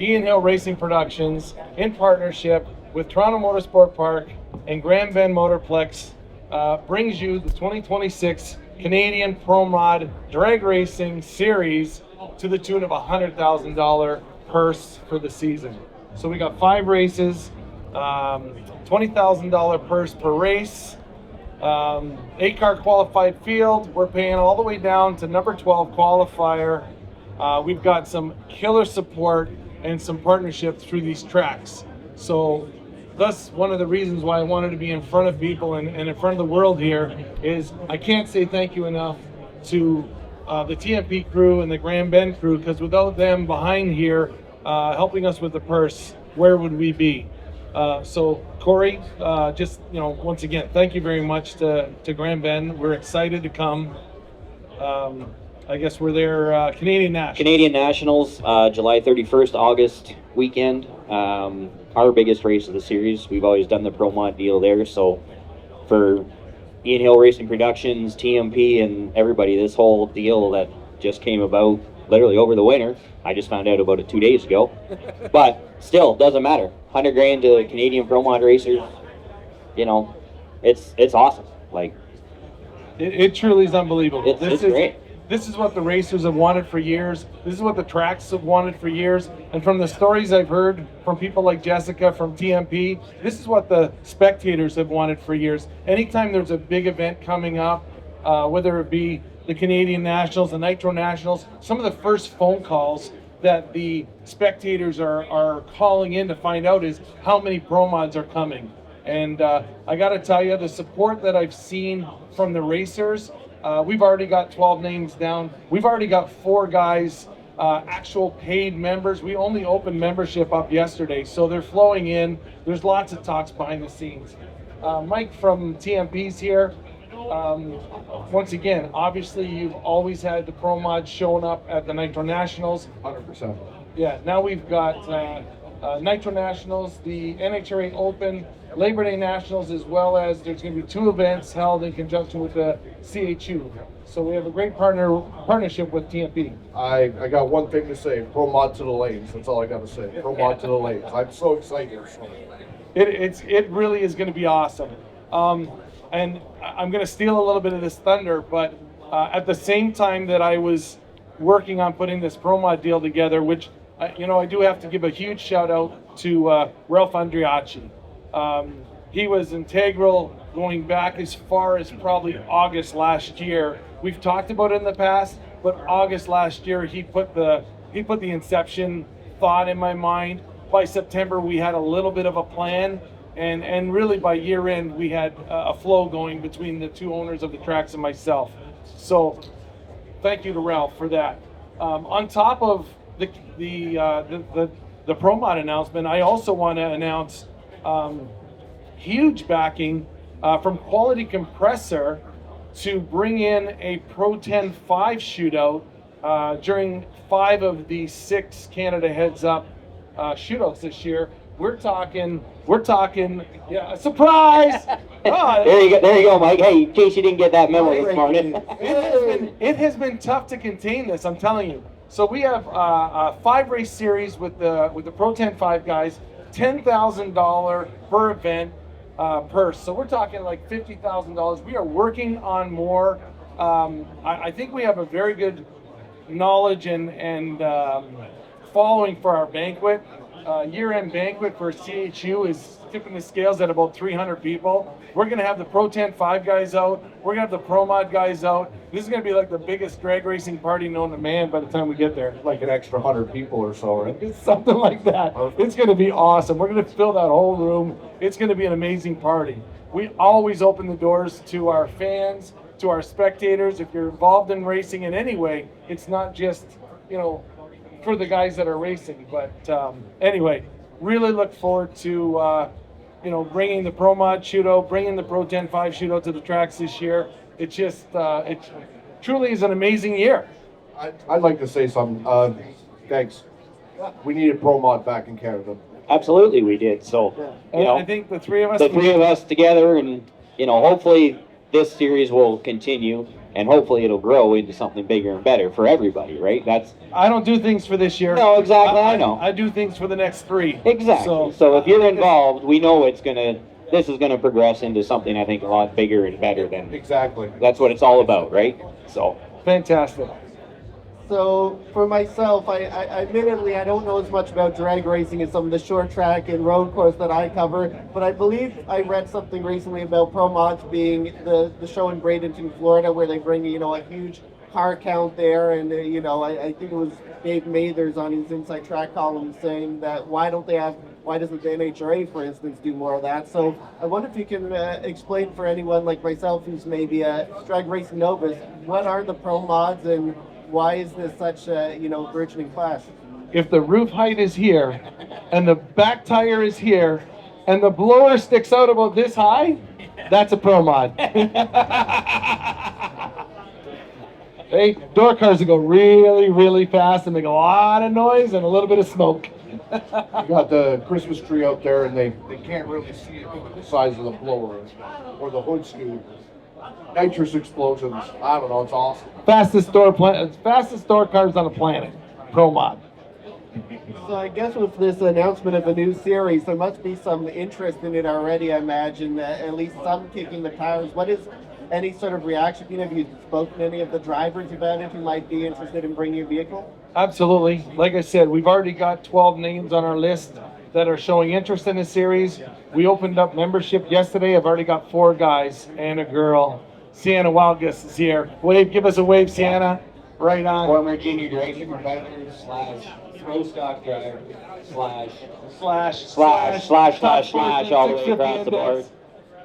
Ian Hill Racing Productions, in partnership with Toronto Motorsport Park and Grand Bend Motorplex, brings you the 2026 Canadian ProMod Drag Racing Series to the tune of $100,000 purse for the season. So we got 5 races, $20,000 purse per race, 8-car qualified field. We're paying all the way down to number 12 qualifier. We've got some killer support and some partnership through these tracks. So that's one of the reasons why I wanted to be in front of people and in front of the world here is I can't say thank you enough to the TMP crew and the Grand Bend crew, because without them behind here helping us with the purse, where would we be? So Corey, just once again, thank you very much to Grand Bend. We're excited to come. I guess we're there, Canadian Nationals. Canadian Nationals, July 31st, August weekend. Our biggest race of the series. We've always done the ProMod deal there. So for Ian Hill Racing Productions, TMP, and everybody, this whole deal that just came about literally over the winter. I just found out about it 2 days ago. But still, doesn't matter. 100 grand to Canadian ProMod racers. It's awesome. Like it truly is unbelievable. It's great. This is what the racers have wanted for years. This is what the tracks have wanted for years. And from the stories I've heard from people like Jessica from TMP, this is what the spectators have wanted for years. Anytime there's a big event coming up, whether it be the Canadian Nationals, the Nitro Nationals, some of the first phone calls that the spectators are calling in to find out is how many ProMods are coming. And I got to tell you, the support that I've seen from the racers, we've already got 12 names down. We've already got 4 guys, actual paid members. We only opened membership up yesterday, so they're flowing in. There's lots of talks behind the scenes. Mike from TMP's here. Once again, obviously you've always had the ProMod showing up at the Nitro Nationals. 100%. Yeah, now we've got Nitro Nationals, the NHRA Open, Labor Day Nationals, as well as there's going to be 2 events held in conjunction with the CHU. So we have a great partnership with TMP. I got one thing to say: ProMod to the lanes. That's all I got to say. ProMod to the lanes. I'm so excited. It really is going to be awesome. And I'm going to steal a little bit of this thunder, but at the same time that I was working on putting this ProMod deal together, which I do have to give a huge shout out to Ralph Andriacci. He was integral going back as far as probably August last year. We've talked about it in the past, but August last year he put the inception thought in my mind. By September we had a little bit of a plan, and really by year end we had a flow going between the 2 owners of the tracks and myself. So thank you to Ralph for that. On top of the ProMod announcement, I also want to announce huge backing from Quality Compressor to bring in a Pro 10 5 shootout during 5 of the 6 Canada Heads Up shootouts this year. We're talking, yeah, surprise! There you go, Mike. Hey, in case you didn't get that memo this morning. It has been tough to contain this, I'm telling you. So we have a 5-race series with the Pro 10 5 guys, $10,000 per event purse. So we're talking like $50,000. We are working on more. I think we have a very good knowledge and following for our banquet. Year-end banquet for CHU is tipping the scales at about 300 people. We're going to have the Pro 10 5 guys out. We're going to have the ProMod guys out. This is going to be like the biggest drag racing party known to man by the time we get there. Like an extra 100 people or so, right? It's something like that. It's going to be awesome. We're going to fill that whole room. It's going to be an amazing party. We always open the doors to our fans, to our spectators. If you're involved in racing in any way, it's not just, for the guys that are racing. But anyway, really look forward to bringing the ProMod shootout, bringing the Pro 10 5 shootout to the tracks this year. It just it truly is an amazing year. I'd like to say something. Thanks. We needed ProMod back in Canada. Absolutely, we did. So I think the three of us together, and hopefully this series will continue. and hopefully it'll grow into something bigger and better for everybody, right? That's I don't do things for this year. No, exactly, I know. I do things for the next 3. exactly. So if you're involved, we know this is gonna progress into something I think a lot bigger and better than. Exactly. That's what it's all about, right? So. Fantastic. So for myself, I admittedly I don't know as much about drag racing as some of the short track and road course that I cover, but I believe I read something recently about ProMods being the show in Bradenton, Florida, where they bring a huge car count there, and I think it was Dave Mathers on his Inside Track column saying that why doesn't the NHRA, for instance, do more of that? So I wonder if you can explain for anyone like myself who's maybe a drag racing novice, what are the ProMods and why is this such a burgeoning class? If the roof height is here, and the back tire is here, and the blower sticks out about this high, that's a ProMod. Hey, door cars will go really, really fast and make a lot of noise and a little bit of smoke. You got the Christmas tree out there, and they can't really see it because of the size of the blower or the hood scoop. Nitrous explosions. I don't know. It's awesome. Fastest door cars on the planet, ProMod. So I guess with this announcement of a new series, there must be some interest in it already, I imagine, at least some kicking the tires. What is any sort of reaction? Have you spoken to any of the drivers about it who might be interested in bringing a vehicle? Absolutely. Like I said, we've already got 12 names on our list that are showing interest in the series. We opened up membership yesterday. I've already got 4 guys and a girl. Sienna Wildgus is here. Wave, give us a wave, Sienna. Right on. Former junior racing competitor / pro stock driver slash all the way across the board.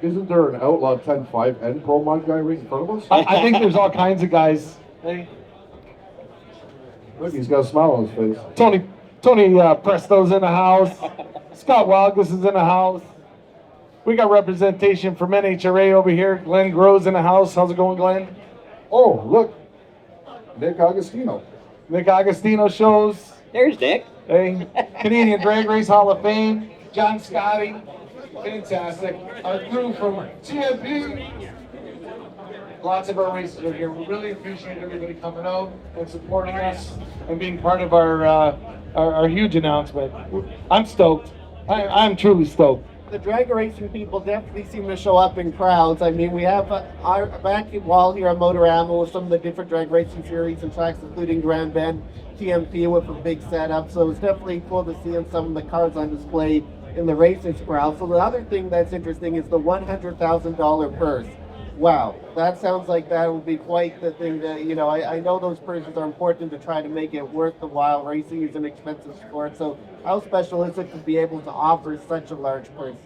Isn't there an Outlaw 10.5 and ProMod guy right in front of us? I think there's all kinds of guys. Hey, Look, he's got a smile on his face. Tony Presto's in the house. Scott Wildgus is in the house. We got representation from NHRA over here. Glenn Grove's in the house. How's it going, Glenn? Oh, look. Nick Agostino. Nick Agostino shows. There's Nick. Hey, Canadian Drag Race Hall of Fame. John Scotty. Fantastic. Our crew from TMP. Lots of our racers are here. We really appreciate everybody coming out and supporting us and being part of our huge announcement. I'm stoked. I'm truly stoked. The drag racing people definitely seem to show up in crowds. I mean, we have our back wall here at Motorama with some of the different drag racing series and tracks, including Grand Bend, TMP with a big setup. So it's definitely cool to see some of the cars on display in the racing crowd. So the other thing that's interesting is the $100,000 purse. Wow, that sounds like that would be quite the thing that, I know those purses are important to try to make it worth the while. Racing is an expensive sport, so how special is it to be able to offer such a large purse?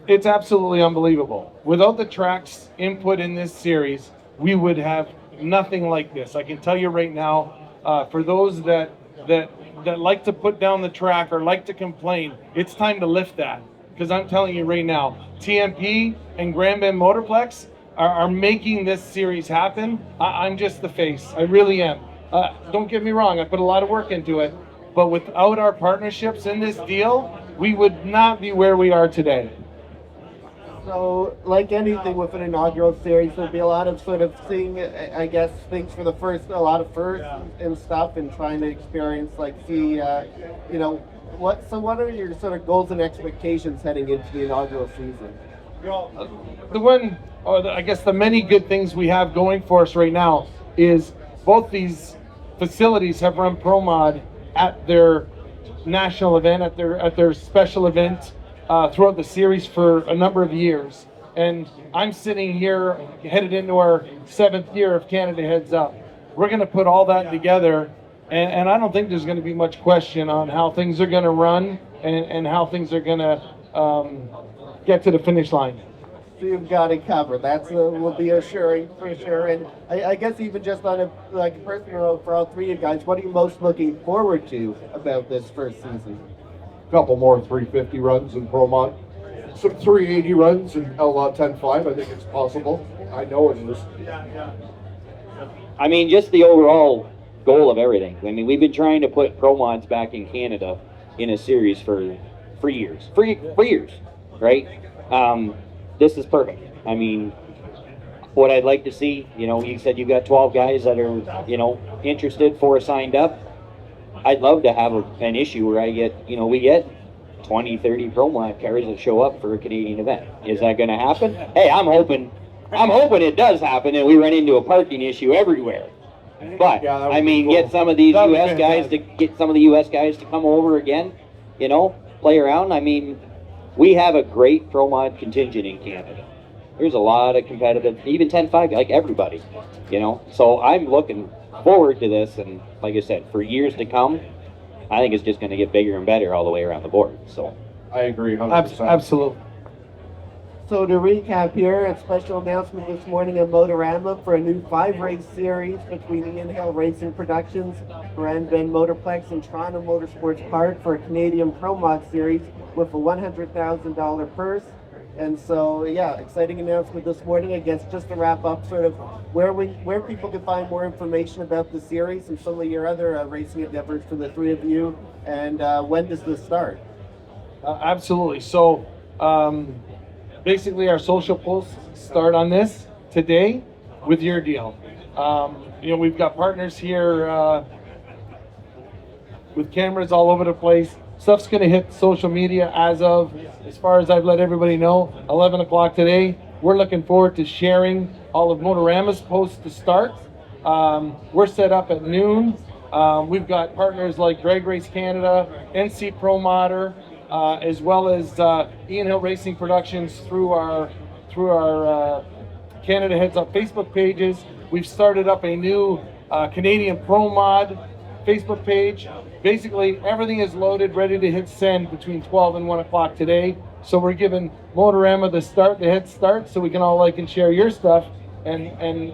It's absolutely unbelievable. Without the track's input in this series, we would have nothing like this. I can tell you right now, for those that like to put down the track or like to complain, it's time to lift that. Because I'm telling you right now, TMP and Grand Bend Motorplex are making this series happen. I'm just the face. I really am. Don't get me wrong. I put a lot of work into it. But without our partnerships in this deal, we would not be where we are today. So, like anything with an inaugural series, there'll be a lot of sort of seeing, I guess, things for the first, a lot of firsts and stuff, and trying to experience, what are your sort of goals and expectations heading into the inaugural season? The many good things we have going for us right now is both these facilities have run ProMod at their national event, at their special event throughout the series for a number of years. And I'm sitting here headed into our 7th year of Canada Heads Up. We're going to put all that together. And I don't think there's going to be much question on how things are going to run and how things are going to get to the finish line. So you've got it covered. That will be assuring for sure. And I guess even just on a personal note for all 3 of you guys, what are you most looking forward to about this first season? A couple more 350 runs in ProMod. Some 380 runs in Outlaw 10.5. I think it's possible. I know it is. I mean, just the overall goal of everything. I mean, we've been trying to put ProMods back in Canada in a series for years. For years, right? This is perfect. I mean, what I'd like to see, you know, you said you got 12 guys that are, you know, interested, 4 signed up. I'd love to have an issue where I get, you know, we get 20, 30 ProMod cars that show up for a Canadian event. Is that going to happen? Hey, I'm hoping it does happen and we run into a parking issue everywhere. But Yeah, that would I be mean, cool. get some of these That would be U.S. guys to get some of the U.S. guys to come over again, you know, play around. I mean, we have a great ProMod contingent in Canada. There's a lot of competitive, even 10.5, like everybody, you know. So I'm looking forward to this, and like I said, for years to come, I think it's just going to get bigger and better all the way around the board. So I agree 100%. Absolutely. So to recap here, a special announcement this morning at Motorama for a new 5-race series between Ian Hill Racing Productions, Grand Bend Motorplex, and Toronto Motorsports Park for a Canadian ProMod series with a $100,000 purse. And so, yeah, exciting announcement this morning. I guess just to wrap up, sort of where people can find more information about the series and some of your other racing endeavors for the three of you, and when does this start? Absolutely. So, basically, our social posts start on this today with your deal. You know, we've got partners here with cameras all over the place. Stuff's going to hit social media as far as I've let everybody know, 11 o'clock today. We're looking forward to sharing all of Motorama's posts to start. We're set up at noon. We've got partners like Drag Race Canada, NC Pro Modder, as well as Ian Hill Racing Productions through our Canada Heads Up Facebook pages. We've started up a new Canadian ProMod Facebook page. Basically, everything is loaded, ready to hit send between 12 and 1 o'clock today. So we're giving Motorama the head start, so we can all like and share your stuff, and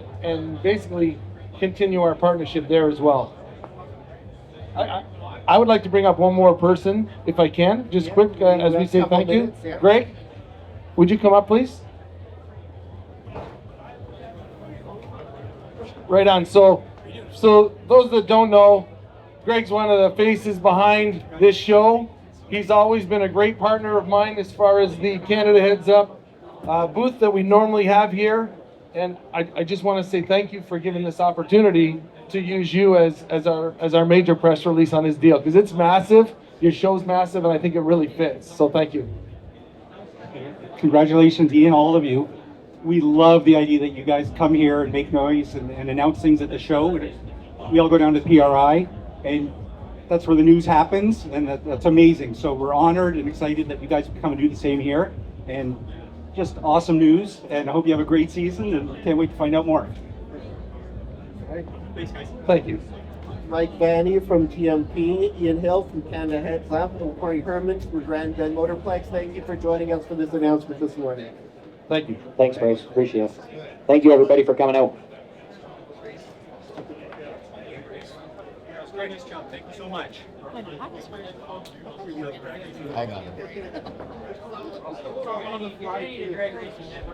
basically continue our partnership there as well. I would like to bring up one more person, if I can, just quick, as we say thank you. Greg, would you come up, please? Right on. So those that don't know, Greg's one of the faces behind this show. He's always been a great partner of mine as far as the Canada Heads Up booth that we normally have here. And I just want to say thank you for giving this opportunity to use you as our major press release on his deal, because it's massive. Your show's massive, and I think it really fits. So thank you. Congratulations, Ian, all of you. We love the idea that you guys come here and make noise and announce things at the show. We all go down to PRI, and that's where the news happens, and that's amazing. So we're honored and excited that you guys can come and do the same here. And just awesome news, and I hope you have a great season, and can't wait to find out more. Thanks, guys. Thank you. Mike Vanny from TMP, Ian Hill from Canada Heads Up, and Corey Herman from Grand Bend Motorplex. Thank you for joining us for this announcement this morning. Thank you. thanks, Bryce. Appreciate it. Thank you, everybody, for coming out. Nice job. Thank you so much. I got it.